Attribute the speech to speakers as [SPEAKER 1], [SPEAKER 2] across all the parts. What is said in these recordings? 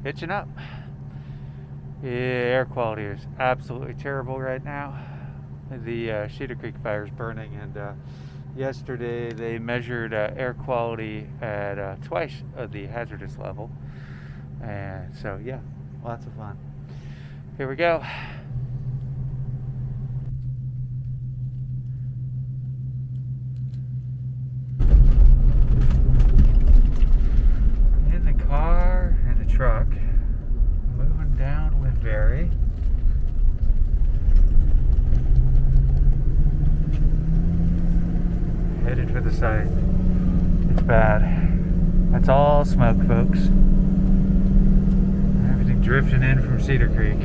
[SPEAKER 1] hitching up. Yeah, air quality is absolutely terrible right now. The Cedar Creek fire is burning, and yesterday they measured air quality at twice of the hazardous level. And so, yeah, lots of fun. Here we go. In the car and the truck, moving down Winberry. Headed for the site. It's bad. That's all smoke, folks. Everything drifting in from Cedar Creek.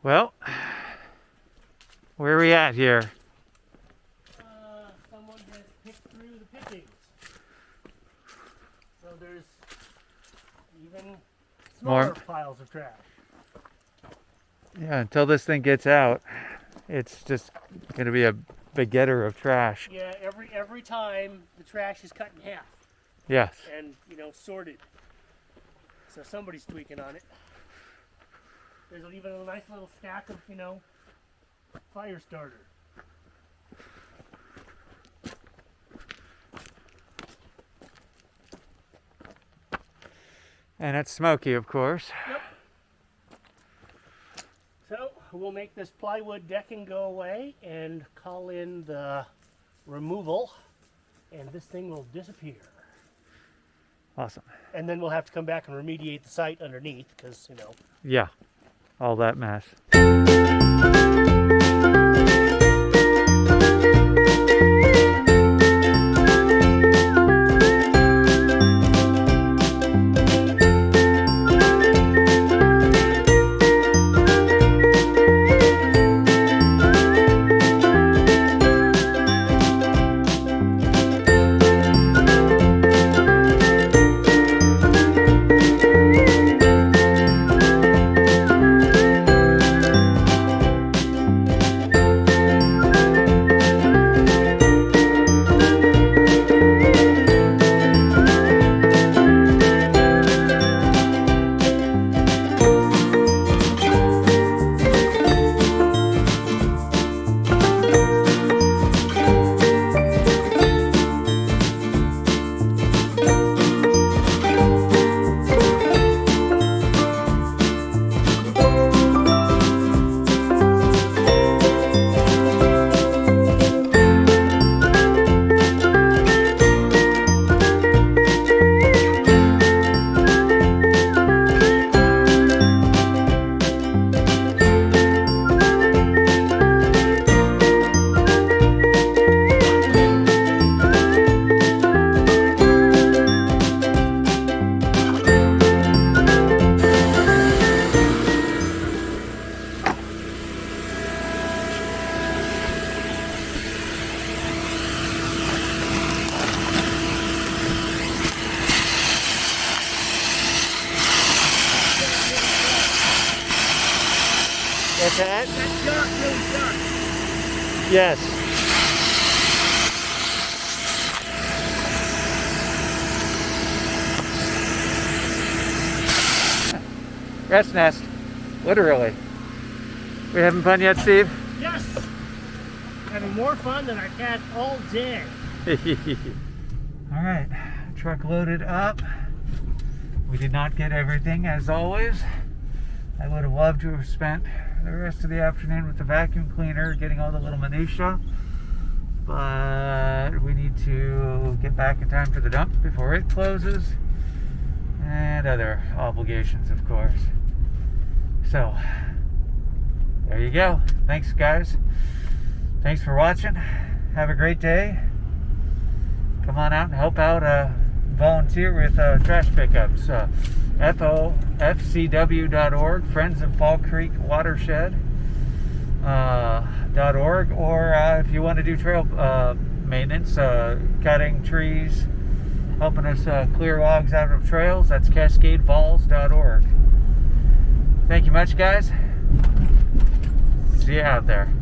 [SPEAKER 1] Well, where are we at here?
[SPEAKER 2] Someone has picked through the pickings. So there's even smaller piles of trash.
[SPEAKER 1] Yeah, until this thing gets out, it's just going to be a big getter of trash.
[SPEAKER 2] Yeah, every time the trash is cut in half.
[SPEAKER 1] Yes.
[SPEAKER 2] And, sorted. So somebody's tweaking on it. There's even a nice little stack of, fire starter.
[SPEAKER 1] And it's smoky, of course.
[SPEAKER 2] Yep. So we'll make this plywood decking go away and call in the removal, and this thing will disappear.
[SPEAKER 1] Awesome.
[SPEAKER 2] And then we'll have to come back and remediate the site underneath because,
[SPEAKER 1] Yeah, all that mess. What's that?
[SPEAKER 2] That dark really dark.
[SPEAKER 1] Yes. Rat's nest. Literally. We having fun yet, Steve?
[SPEAKER 2] Yes! Having more fun than I've had all day.
[SPEAKER 1] Alright, truck loaded up. We did not get everything, as always. I would have loved to have spent the rest of the afternoon with the vacuum cleaner, getting all the little minutia. But we need to get back in time for the dump before it closes. And other obligations, of course. So, There you go. Thanks, guys. Thanks for watching. Have a great day. Come on out and help out, volunteer with trash pickups. FOFCW.org, Friends of Fall Creek Watershed .org, or if you want to do trail maintenance, cutting trees, helping us clear logs out of trails, that's CascadeFalls.org. Thank you much, guys. See you out there.